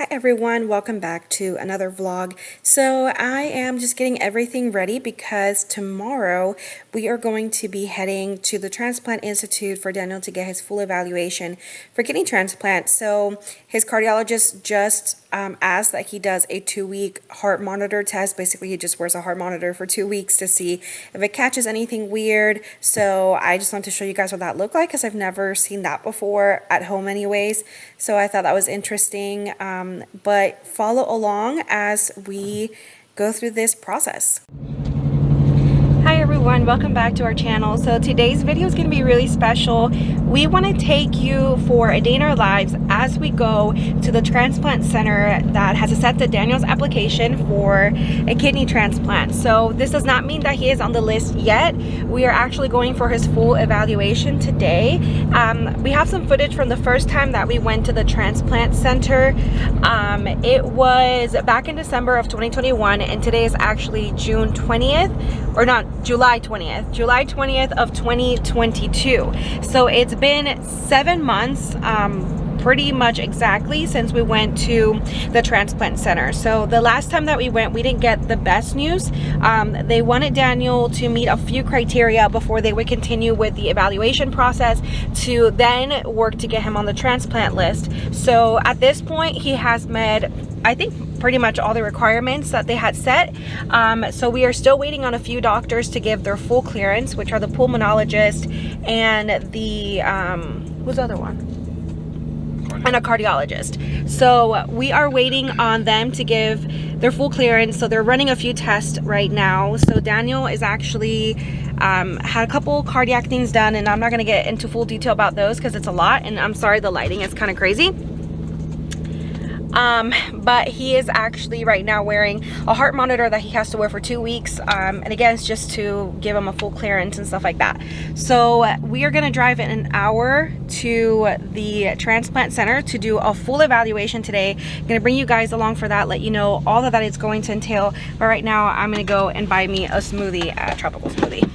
Hi everyone, welcome back to another vlog. So I am just getting everything ready because tomorrow we are going to be heading to the Transplant Institute for Daniel to get his full evaluation for kidney transplant. So his cardiologist just asked that he does a 2-week heart monitor test. Basically, he just wears a heart monitor for 2 weeks to see if it catches anything weird. So I just want to show you guys what that looked like because I've never seen that before at home anyways. So I thought that was interesting. But follow along as we go through this process. Hi everyone, welcome back to our channel. So today's video is going to be really special. We want to take you for a day in our lives as we go to the transplant center that has accepted Daniel's application for a kidney transplant. So this does not mean that he is on the list yet. We are actually going for his full evaluation today. We have some footage from the first time that we went to the transplant center. It was back in December of 2021 and today is actually June 20th, or not, July 20th of 2022. So it's been 7 months, pretty much exactly, since we went to the transplant center. So the last time that we went, we didn't get the best news. They wanted Daniel to meet a few criteria before they would continue with the evaluation process to then work to get him on the transplant list. So at this point, he has met, I think, pretty much all the requirements that they had set. So we are still waiting on a few doctors to give their full clearance, which are the pulmonologist and the who's the other one? And a cardiologist. So we are waiting on them to give their full clearance. So they're running a few tests right now. So Daniel is actually had a couple cardiac things done, and I'm not going to get into full detail about those because it's a lot, and I'm sorry, the lighting is kind of crazy. But he is actually right now wearing a heart monitor that he has to wear for 2 weeks. And again, it's just to give him a full clearance and stuff like that. So we are going to drive in an hour to the transplant center to do a full evaluation today. I'm going to bring you guys along for that, let you know all that is going to entail. But right now I'm going to go and buy me a smoothie, a tropical smoothie.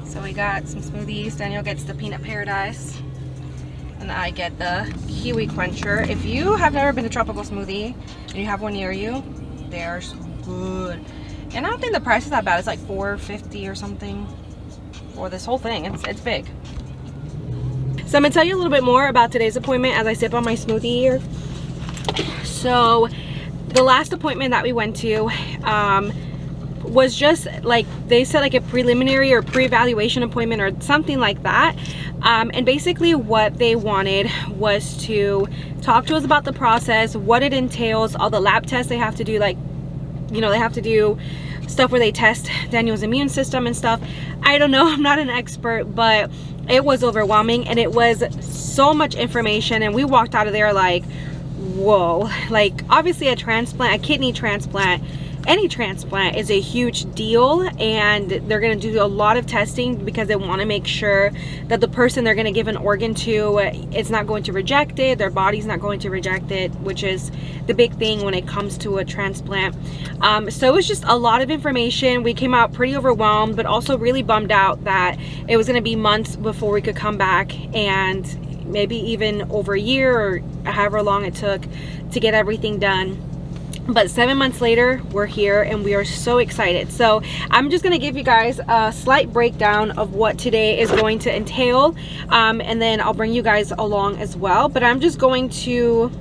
So we got some smoothies. Daniel gets the peanut paradise and I get the kiwi quencher. If you have never been to tropical smoothie and you have one near you, they are so good. And I don't think the price is that bad. It's like $4.50 or something for this whole thing. It's big. So I'm gonna tell you a little bit more about today's appointment as I sip on my smoothie here. So the last appointment that we went to was just like, they said, like a preliminary or pre-evaluation appointment or something like that. And basically what they wanted was to talk to us about the process, what it entails, all the lab tests they have to do, like, you know, they have to do stuff where they test Daniel's immune system and stuff. I don't know, I'm not an expert, but it was overwhelming and it was so much information, and we walked out of there like, whoa. Like, obviously a transplant, a kidney transplant, any transplant is a huge deal, and they're going to do a lot of testing because they want to make sure that the person they're going to give an organ to, it's not going to reject it, their body's not going to reject it, which is the big thing when it comes to a transplant. So it was just a lot of information. We came out pretty overwhelmed, but also really bummed out that it was going to be months before we could come back, and maybe even over a year or however long it took to get everything done. But 7 months later, we're here and we are so excited. So I'm just going to give you guys a slight breakdown of what today is going to entail. And then I'll bring you guys along as well. But I'm just going to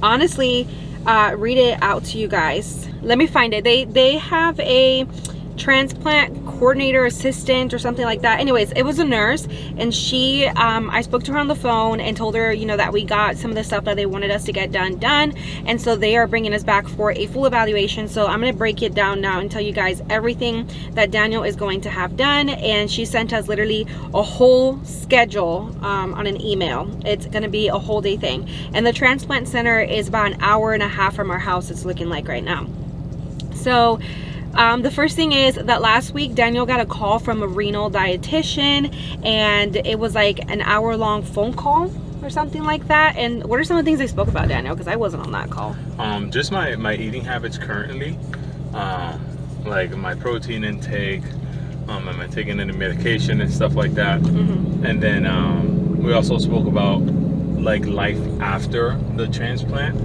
honestly read it out to you guys. Let me find it. They have a transplant coordinator assistant or something like that. Anyways, it was a nurse, and she I spoke to her on the phone and told her, you know, that we got some of the stuff that they wanted us to get done, and so they are bringing us back for a full evaluation. So I'm going to break it down now and tell you guys everything that Daniel is going to have done. And she sent us literally a whole schedule on an email. It's going to be a whole day thing, and the transplant center is about an hour and a half from our house, it's looking like right now. So the first thing is that last week Daniel got a call from a renal dietitian, and it was like an hour-long phone call or something like that. And what are some of the things they spoke about, Daniel? Because I wasn't on that call. Just my eating habits currently. like my protein intake, am I taking any medication and stuff like that. And then we also spoke about like life after the transplant,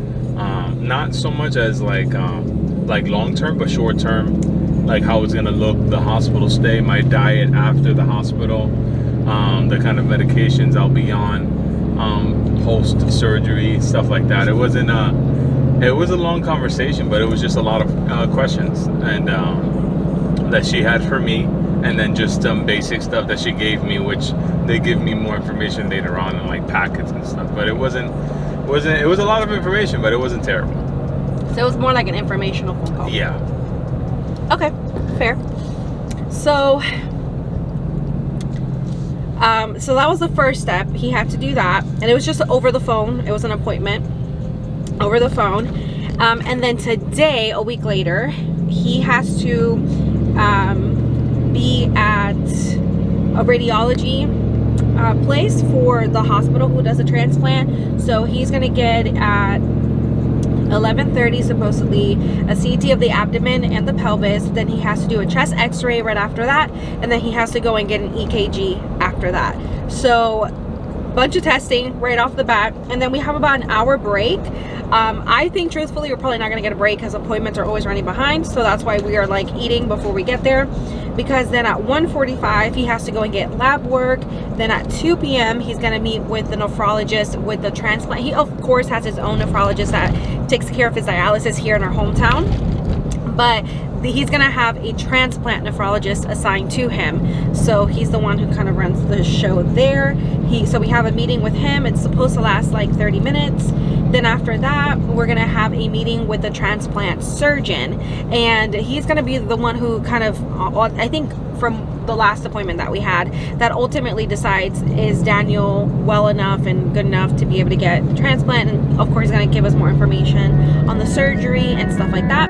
not so much as like long term, but short term, like how it's gonna look, the hospital stay, my diet after the hospital, the kind of medications I'll be on, post surgery, stuff like that. It was a long conversation, but it was just a lot of questions and that she had for me, and then just some basic stuff that she gave me, which they give me more information later on in like packets and stuff. But it was a lot of information, but it wasn't terrible. So it was more like an informational phone call. Yeah. Okay, fair. So so that was the first step. He had to do that, and it was just over the phone. It was an appointment over the phone. And then today, a week later, he has to be at a radiology place for the hospital who does a transplant. So he's gonna get at 11:30 supposedly a CT of the abdomen and the pelvis. Then he has to do a chest x-ray right after that, and then he has to go and get an EKG after that. So bunch of testing right off the bat, and then we have about an hour break. I think truthfully we're probably not gonna get a break because appointments are always running behind, so that's why we are like eating before we get there, because then at 1:45 he has to go and get lab work. Then at 2 p.m. he's gonna meet with the nephrologist with the transplant. He of course has his own nephrologist that takes care of his dialysis here in our hometown, but he's gonna have a transplant nephrologist assigned to him, so he's the one who kind of runs the show there. So we have a meeting with him. It's supposed to last like 30 minutes. Then after that, we're gonna have a meeting with the transplant surgeon, and he's gonna be the one who kind of, I think from the last appointment that we had, that ultimately decides, is Daniel well enough and good enough to be able to get the transplant. And of course he's gonna give us more information on the surgery and stuff like that.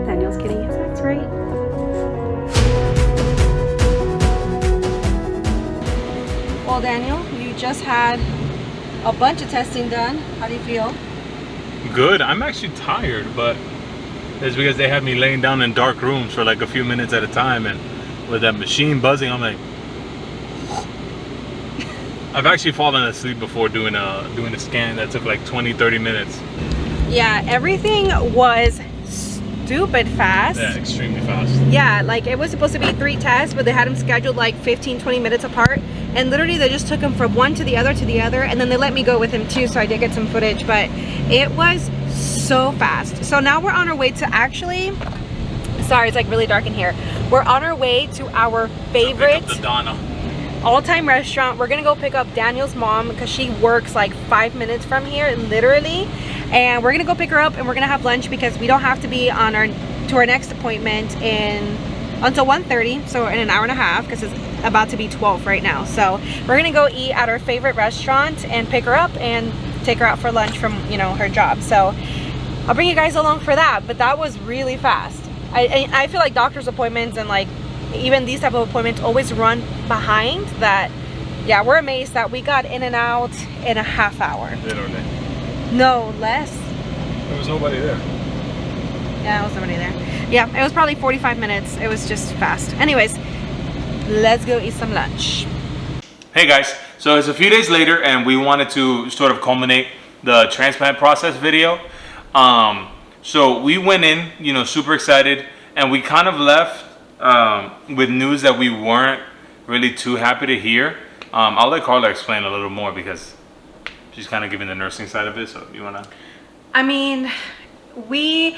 Daniel's getting his x-ray. Well, Daniel, you just had a bunch of testing done. How do you feel? Good. I'm actually tired, but it's because they had me laying down in dark rooms for like a few minutes at a time, and with that machine buzzing, I'm like, I've actually fallen asleep before doing a scan that took like 20-30 minutes. Yeah, everything was stupid fast. Yeah, extremely fast. Yeah, like it was supposed to be 3 tests, but they had them scheduled like 15-20 minutes apart, and literally they just took him from one to the other, and then they let me go with him too, so I did get some footage, but it was so fast. So now we're on our way to actually, sorry, it's like really dark in here. We're on our way to our favorite all-time restaurant. We're gonna go pick up Daniel's mom because she works like 5 minutes from here, literally, and we're gonna go pick her up and we're gonna have lunch because we don't have to be on our next appointment until 1:30, so in an hour and a half, because it's about to be 12 right now. So we're gonna go eat at our favorite restaurant and pick her up and take her out for lunch from, you know, her job. So I'll bring you guys along for that, but that was really fast. I feel like doctor's appointments and like even these type of appointments always run behind that. Yeah, we're amazed that we got in and out in a half hour. Literally. No, less. There was nobody there. Yeah, there was nobody there. Yeah, it was probably 45 minutes. It was just fast. Anyways, let's go eat some lunch. Hey guys, so it's a few days later and we wanted to sort of culminate the transplant process video. So we went in, you know, super excited, and we kind of left with news that we weren't really too happy to hear. I'll let Carla explain a little more because she's kind of giving the nursing side of it. So you wanna? I mean, we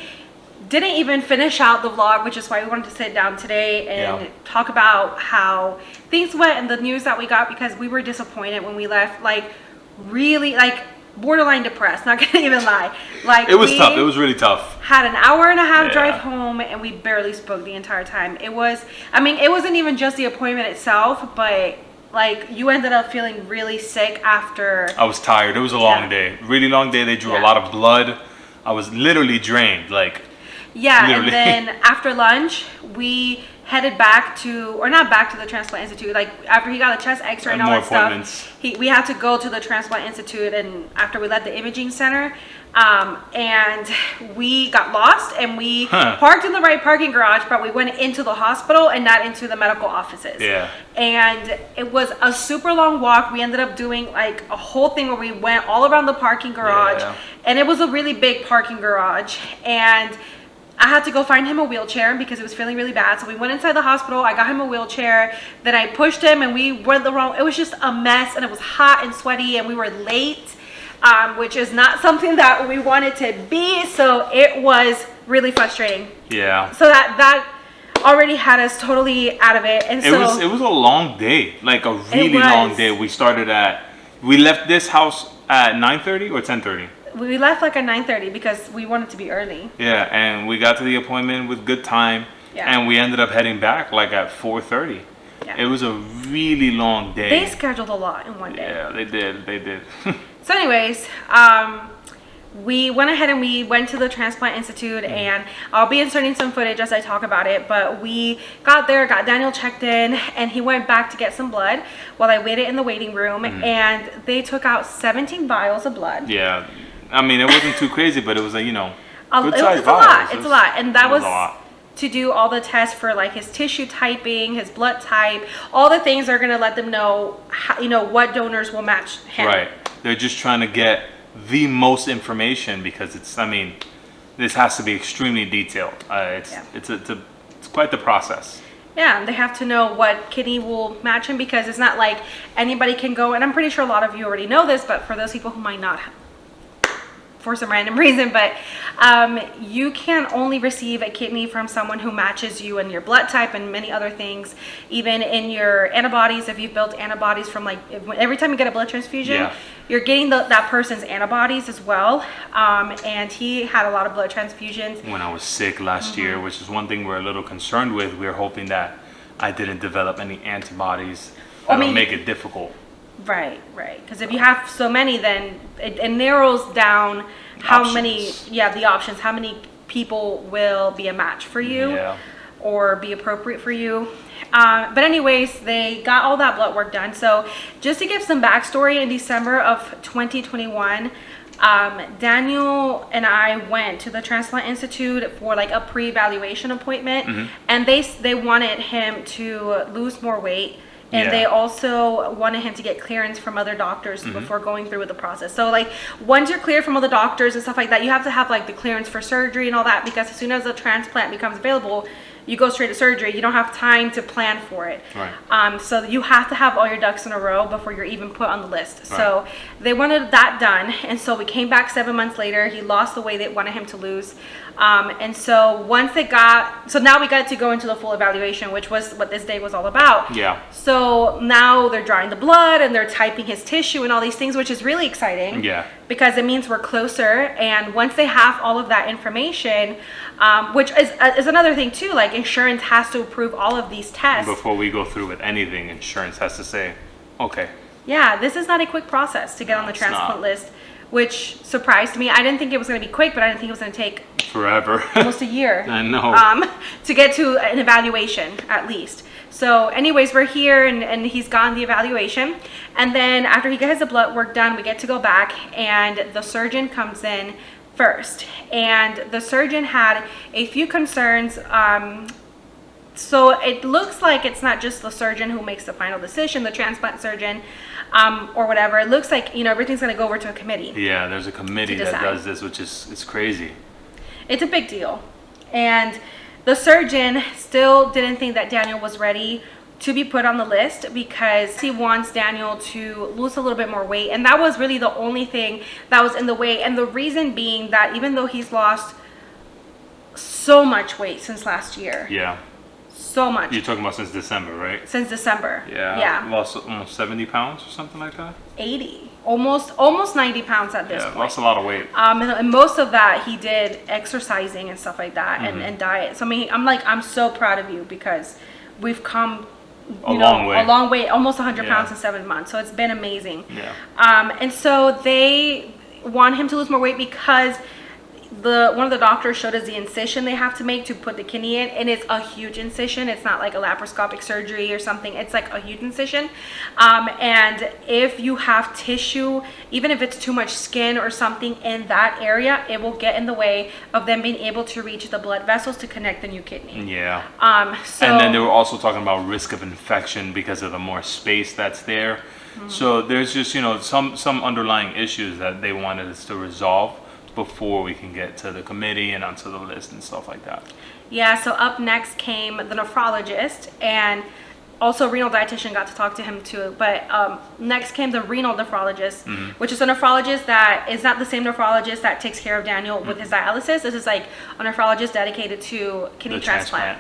didn't even finish out the vlog, which is why we wanted to sit down today and talk about how things went and the news that we got, because we were disappointed when we left. Like, really like borderline depressed, not gonna even lie. Like, it was tough. It was really tough. Had an hour and a half drive home, and we barely spoke the entire time. It was, I mean, it wasn't even just the appointment itself, but like you ended up feeling really sick after. I was tired. It was a long day, really long day. They drew a lot of blood. I was literally drained, like. Yeah, literally. And then after lunch, we headed back to, or not back to the Transplant Institute. Like after he got a chest X-ray and all that stuff, we had to go to the Transplant Institute. And after we left the imaging center, and we got lost, and we parked in the right parking garage, but we went into the hospital and not into the medical offices. Yeah. And it was a super long walk. We ended up doing like a whole thing where we went all around the parking garage, and it was a really big parking garage. And I had to go find him a wheelchair because he was feeling really bad. So we went inside the hospital. I got him a wheelchair. Then I pushed him, and we went the wrong. It was just a mess, and it was hot and sweaty, and we were late, which is not something that we wanted to be. So it was really frustrating. Yeah. So that already had us totally out of it, and so it was a long day, like a really long day. We left this house at 9:30 or 10:30. We left like at 9:30 because we wanted to be early. Yeah, and we got to the appointment with good time, and we ended up heading back like at 4:30. Yeah. It was a really long day. They scheduled a lot in one day. Yeah, they did. So anyways, we went ahead and we went to the Transplant Institute, and I'll be inserting some footage as I talk about it, but we got there, got Daniel checked in, and he went back to get some blood while I waited in the waiting room, and they took out 17 vials of blood. Yeah. I mean, it wasn't too crazy, but it was like, you know, it's a lot. And that was to do all the tests for like his tissue typing, his blood type, all the things are going to let them know, how, you know, what donors will match him. Right. They're just trying to get the most information because it's, I mean, this has to be extremely detailed. It's quite the process. Yeah, and they have to know what kidney will match him because it's not like anybody can go, and I'm pretty sure a lot of you already know this, but for those people who might not for some random reason, but you can only receive a kidney from someone who matches you in your blood type and many other things, even in your antibodies. If you've built antibodies from like every time you get a blood transfusion, you're getting that person's antibodies as well. And he had a lot of blood transfusions when I was sick last year, which is one thing we're a little concerned with. We're hoping that I didn't develop any antibodies that'll make it difficult. Right. Because if you have so many, then it narrows down how many, the options, how many people will be a match for you or be appropriate for you. But anyways, they got all that blood work done. So just to give some backstory, in December of 2021, Daniel and I went to the Transplant Institute for like a pre-evaluation appointment, and they wanted him to lose more weight. And they also wanted him to get clearance from other doctors before going through with the process. So like once you're cleared from other doctors and stuff like that, you have to have like the clearance for surgery and all that, because as soon as a transplant becomes available, you go straight to surgery. You don't have time to plan for it. Right. So you have to have all your ducks in a row before you're even put on the list. Right. So they wanted that done. And so we came back 7 months later. He lost the weight they wanted him to lose. And so now we got to go into the full evaluation, which was what this day was all about. Yeah. So now they're drawing the blood and they're typing his tissue and all these things, which is really exciting. Yeah. Because it means we're closer. And once they have all of that information, which is another thing too, like insurance has to approve all of these tests. Before we go through with anything, insurance has to say, okay. Yeah, this is not a quick process to get on the transplant list, which surprised me. I didn't think it was going to be quick, but I didn't think it was going to take forever. Almost a year. I know. To get to an evaluation, at least. So anyways, we're here and he's gotten the evaluation. And then after he gets the blood work done, we get to go back and the surgeon comes in first. And the surgeon had a few concerns. So it looks like it's not just the surgeon who makes the final decision, the transplant surgeon, or whatever. It looks like, everything's going to go over to a committee. Yeah, there's a committee that does this, which is, it's crazy. It's a big deal. And the surgeon still didn't think that Daniel was ready to be put on the list because he wants Daniel to lose a little bit more weight. And that was really the only thing that was in the way. And the reason being that even though he's lost so much weight since last year. Yeah. So much. You're talking about since December, right? Since December. Yeah. Yeah. Lost almost 70 pounds or something like that? 80. almost 90 pounds at this point. Lost a lot of weight. And most of that he did exercising and stuff like that, and diet. So I mean, I'm so proud of you, because we've come a long way, almost 100 pounds in 7 months. So it's been amazing. And so they want him to lose more weight because one of the doctors showed us the incision they have to make to put the kidney in, and it's a huge incision. It's not like a laparoscopic surgery or something. It's like a huge incision. And if you have tissue, even if it's too much skin or something in that area, it will get in the way of them being able to reach the blood vessels to connect the new kidney. So, and then they were also talking about risk of infection because of the more space that's there. So there's just, some underlying issues that they wanted us to resolve before we can get to the committee and onto the list and stuff like that. So up next came the nephrologist, and also renal dietitian got to talk to him too. But next came the renal nephrologist, which is a nephrologist that is not the same nephrologist that takes care of Daniel with his dialysis. This is like a nephrologist dedicated to kidney transplant.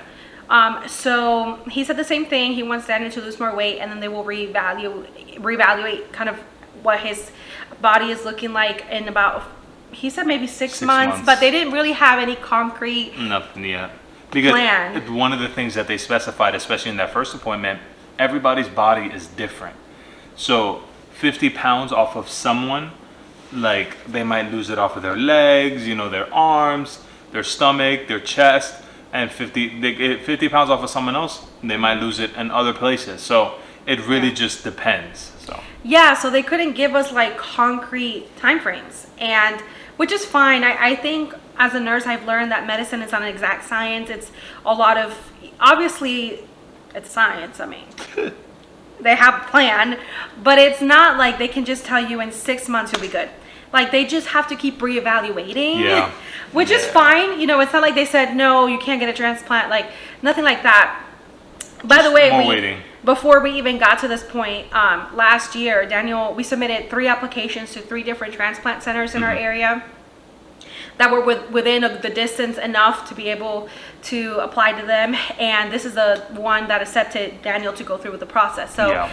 So he said the same thing. He wants Daniel to lose more weight, and then they will reevaluate kind of what his body is looking like in about, he said maybe 6 months, but they didn't really have any concrete nothing yet. Because plan. One of the things that they specified, especially in that first appointment, everybody's body is different. So 50 pounds off of someone, like they might lose it off of their legs, their arms, their stomach, their chest, and 50 pounds off of someone else, they might lose it in other places. So it really just depends. So they couldn't give us like concrete time frames, and which is fine. I think as a nurse, I've learned that medicine is not an exact science. It's a lot of, obviously it's science. I mean, they have a plan, but it's not like they can just tell you in 6 months you'll be good. Like they just have to keep reevaluating, which is fine. It's not like they said, no, you can't get a transplant, like nothing like that. By the way, before we even got to this point, last year, Daniel, we submitted 3 applications to 3 different transplant centers in our area that were within the distance enough to be able to apply to them. And this is the one that accepted Daniel to go through with the process. So,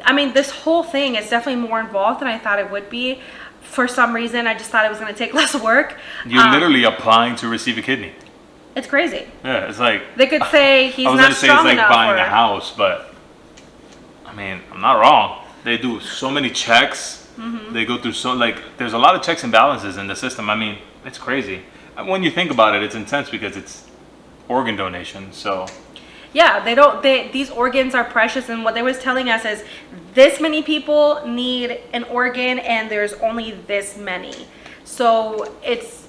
I mean, this whole thing is definitely more involved than I thought it would be. For some reason, I just thought it was going to take less work. You're literally applying to receive a kidney. It's crazy. Yeah, it's like they could say he's not strong enough. It's like buying a house, but I mean, I'm not wrong. They do so many checks. They go through there's a lot of checks and balances in the system. I mean, it's crazy. When you think about it, it's intense because it's organ donation. So these organs are precious, and what they was telling us is this many people need an organ, and there's only this many. So it's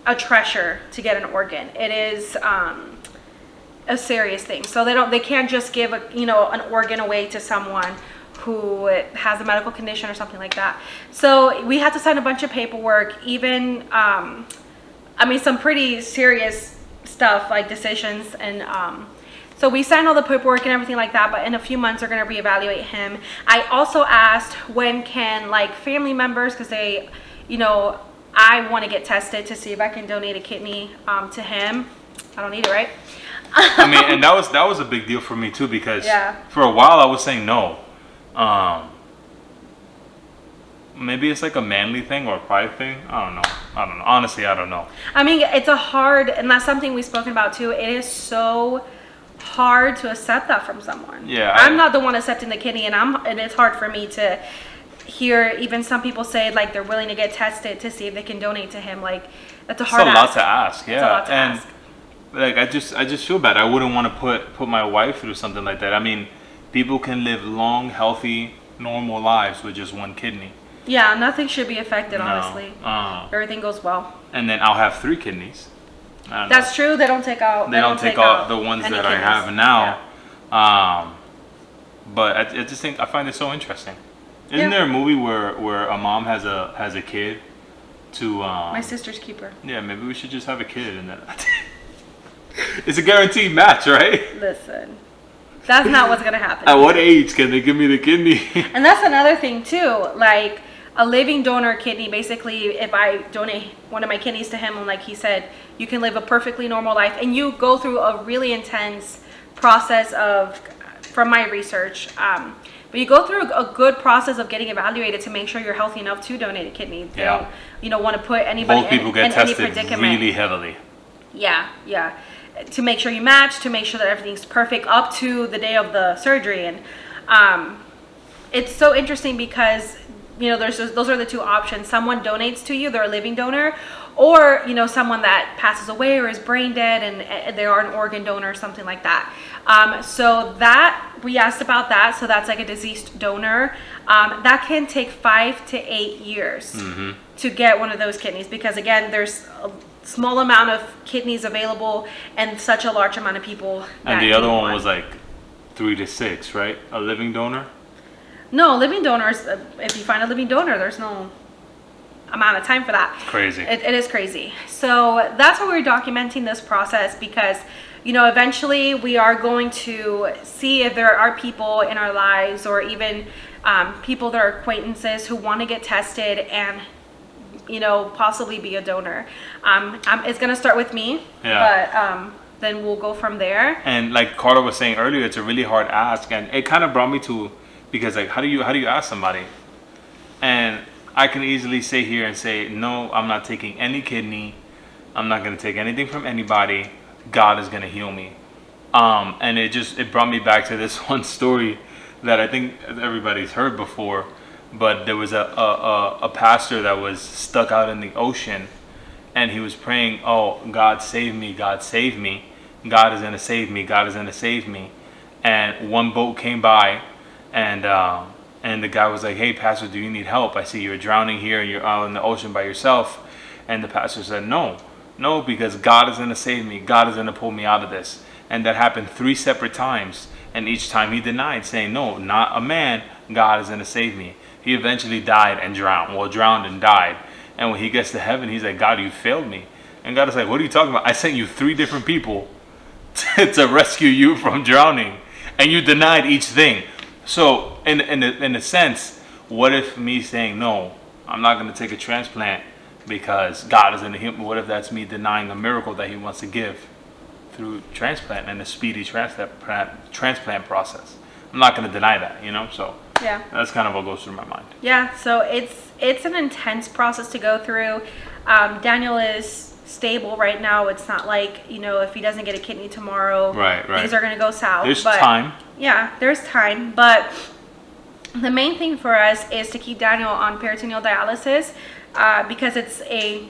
a treasure to get an organ. It is a serious thing. So they can't just give an organ away to someone who has a medical condition or something like that. So we had to sign a bunch of paperwork, even some pretty serious stuff like decisions, and so we signed all the paperwork and everything like that. But in a few months they're going to reevaluate him. I also asked when can family members, because they I want to get tested to see if I can donate a kidney to him. I don't need it, right? I mean, and that was a big deal for me too, because for a while I was saying no. Maybe it's like a manly thing or a pride thing. I don't know. Honestly, I don't know. I mean, it's a hard, and that's something we've spoken about too. It is so hard to accept that from someone. I'm not the one accepting the kidney, and it's hard for me to hear even some people say they're willing to get tested to see if they can donate to him. That's a hard ask. It's a lot to ask. Yeah, it's a lot to ask. I just feel bad. I wouldn't want to put my wife through something like that. I mean, people can live long, healthy, normal lives with just one kidney. Yeah, nothing should be affected, honestly. Everything goes well. And then I'll have 3 kidneys. That's true. They don't take out. They don't take out the ones that kidneys. I have now. Yeah. But I just think I find it so interesting. Isn't there a movie where a mom has a kid to My sister's keeper. Yeah, maybe we should just have a kid and then it's a guaranteed match, right? Listen. That's not what's gonna happen. At what age can they give me the kidney? And that's another thing too. A living donor kidney, basically, if I donate one of my kidneys to him, and like he said, you can live a perfectly normal life, and you go through a really intense process of, from my research, But you go through a good process of getting evaluated to make sure you're healthy enough to donate a kidney. They don't, want to put anybody Both people in get any tested predicament. really heavily. Yeah. To make sure you match, to make sure that everything's perfect up to the day of the surgery. And it's so interesting because, those are the two options. Someone donates to you, they're a living donor, or, someone that passes away or is brain dead and they are an organ donor or something like that. So that, we asked about that. So that's like a deceased donor. That can take 5 to 8 years to get one of those kidneys, because again, there's a small amount of kidneys available and such a large amount of people. And the other one was like 3 to 6, right? A living donor? No, living donors, if you find a living donor, there's no amount of time for that. Crazy. It is crazy. So that's why we're documenting this process, because eventually we are going to see if there are people in our lives, or even people that are acquaintances who want to get tested and possibly be a donor. It's gonna start with me, but then we'll go from there. And like Carter was saying earlier, it's a really hard ask, and it kind of brought me to, because like how do you ask somebody? And I can easily sit here and say, no, I'm not taking any kidney. I'm not gonna take anything from anybody. God is gonna heal me. And it brought me back to this one story that I think everybody's heard before. But there was a pastor that was stuck out in the ocean, and he was praying, oh, God save me, God save me. God is gonna save me, God is gonna save me. And one boat came by, and the guy was like, hey, pastor, do you need help? I see you're drowning here and you're out in the ocean by yourself. And the pastor said, no, because God is gonna save me, God is gonna pull me out of this. And that happened 3 separate times, and each time he denied, saying, no, not a man, God is gonna save me. He eventually died and drowned and died. And when he gets to heaven, he's like, God, you failed me. And God is like, what are you talking about? I sent you 3 different people to rescue you from drowning, and you denied each thing. So in a sense, what if me saying, no, I'm not going to take a transplant because God is in the human? What if that's me denying a miracle that he wants to give through transplant and a speedy transplant process? I'm not going to deny that, so yeah, that's kind of what goes through my mind. Yeah, so it's an intense process to go through. Daniel is stable right now. It's not like, if he doesn't get a kidney tomorrow, right, things are going to go south. There's time. Yeah, there's time. But the main thing for us is to keep Daniel on peritoneal dialysis, because it's a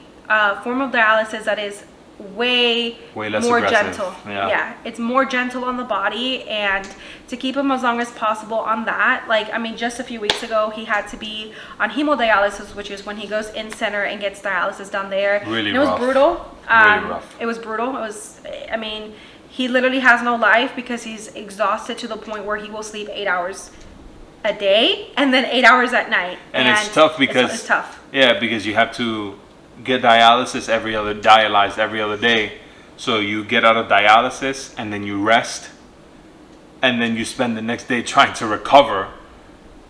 form of dialysis that is way less more aggressive. gentle. Yeah, it's more gentle on the body, and to keep him as long as possible on that. Just a few weeks ago, he had to be on hemodialysis, which is when he goes in center and gets dialysis done there. Really and it was rough. brutal. Really rough. It was brutal. He literally has no life because he's exhausted to the point where he will sleep 8 hours a day and then 8 hours at night. And it's tough because it's tough. Yeah, because you have to get dialyzed every other day. So you get out of dialysis and then you rest, and then you spend the next day trying to recover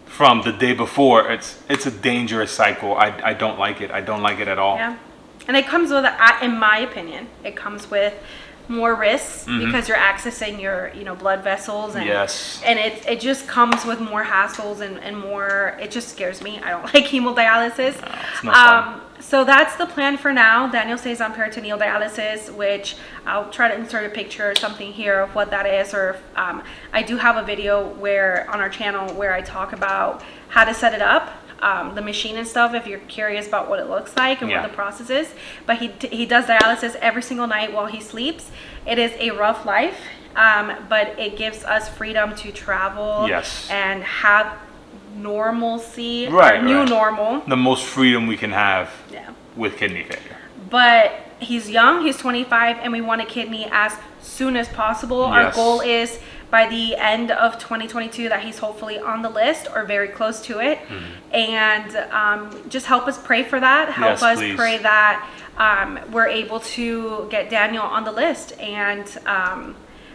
from the day before. It's a dangerous cycle. I don't like it. I don't like it at all. Yeah, and it comes with, in my opinion, it comes with more risks because you're accessing your blood vessels, and and it just comes with more hassles and more. It just scares me. I don't like hemodialysis. No, it's not fun. So that's the plan for now. Daniel stays on peritoneal dialysis, which I'll try to insert a picture or something here of what that is, or I do have a video on our channel where I talk about how to set it up, the machine and stuff, if you're curious about what it looks like and what the process is. But he does dialysis every single night while he sleeps. It is a rough life, but it gives us freedom to travel and have normalcy, new normal. The most freedom we can have with kidney failure. But he's young, he's 25, and we want a kidney as soon as possible. Our goal is by the end of 2022 that he's hopefully on the list or very close to it. And just help us pray for that. Help us pray that we're able to get Daniel on the list. And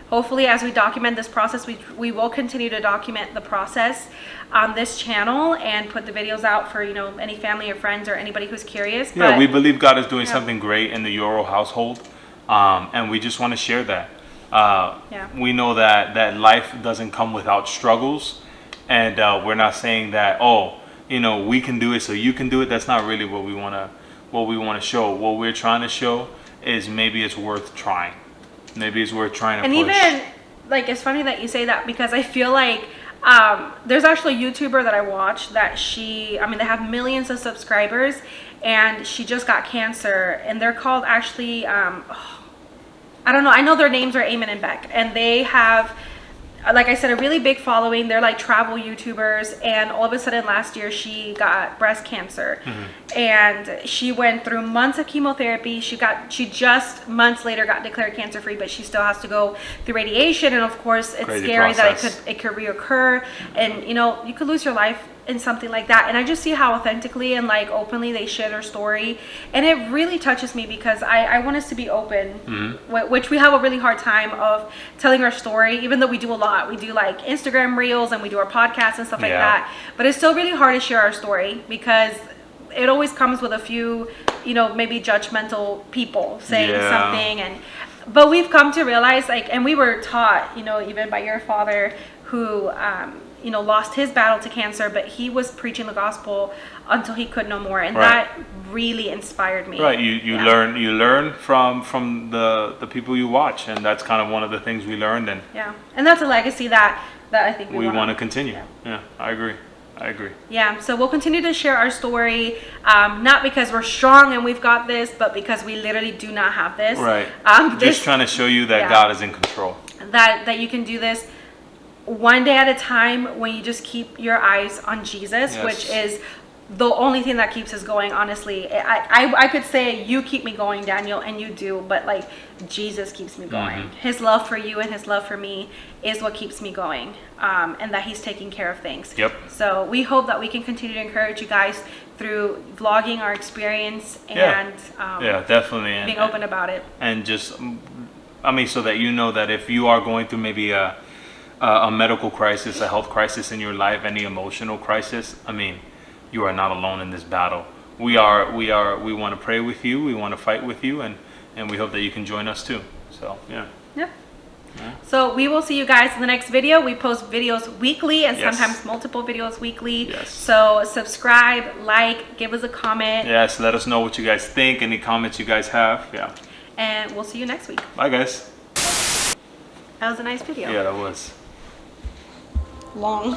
hopefully, as we document this process, we will continue to document the process on this channel and put the videos out for any family or friends or anybody who's curious. But we believe God is doing something great in the Euro household, and we just want to share that. We know that life doesn't come without struggles, And we're not saying that, oh, you know, we can do it, so you can do it. That's not really what we want to show. What we're trying to show is maybe it's worth trying. Maybe it's worth trying to and push. even like, it's funny that you say that, because I feel like there's actually a YouTuber that I watch that they have millions of subscribers, and she just got cancer, and they're called actually I don't know, I know their names are Eamon and Beck, and they have, like I said, a really big following. They're like travel YouTubers, and all of a sudden last year she got breast cancer. And she went through months of chemotherapy. She just months later got declared cancer free, but she still has to go through radiation, and of course it's Crazy scary process. that it could reoccur, and you know, you could lose your life in something like that. And I just see how authentically and like openly they share their story, and it really touches me, because I want us to be open, which we have a really hard time of telling our story, even though we do a lot. We do like Instagram reels, and we do our podcasts and stuff like that, but it's still really hard to share our story, because it always comes with a few, you know, maybe judgmental people saying something. But we've come to realize, like, and we were taught, you know, even by your father, who you know, lost his battle to cancer, but he was preaching the gospel until he could no more, and that really inspired me. Right, you learn from the people you watch, and that's kind of one of the things we learned, and and that's a legacy that I think we want to continue. I agree. Yeah, so we'll continue to share our story, not because we're strong and we've got this, but because we literally do not have this. Right. Just trying to show you that God is in control. That you can do this one day at a time, when you just keep your eyes on Jesus, which is the only thing that keeps us going. Honestly, I could say you keep me going, Daniel, and you do, but like Jesus keeps me going. His love for you and his love for me is what keeps me going, and that he's taking care of things. So we hope that we can continue to encourage you guys through vlogging our experience, and definitely, being open about it, and just, I mean, so that you know that if you are going through maybe a medical crisis, a health crisis in your life, any emotional crisis, I mean, you are not alone in this battle. We want to pray with you. We want to fight with you, and we hope that you can join us too. So so we will see you guys in the next video. We post videos weekly, and sometimes multiple videos weekly. So subscribe, like, give us a comment. Let us know what you guys think, any comments you guys have. And we'll see you next week. Bye, guys. That was a nice video. Yeah, that was long.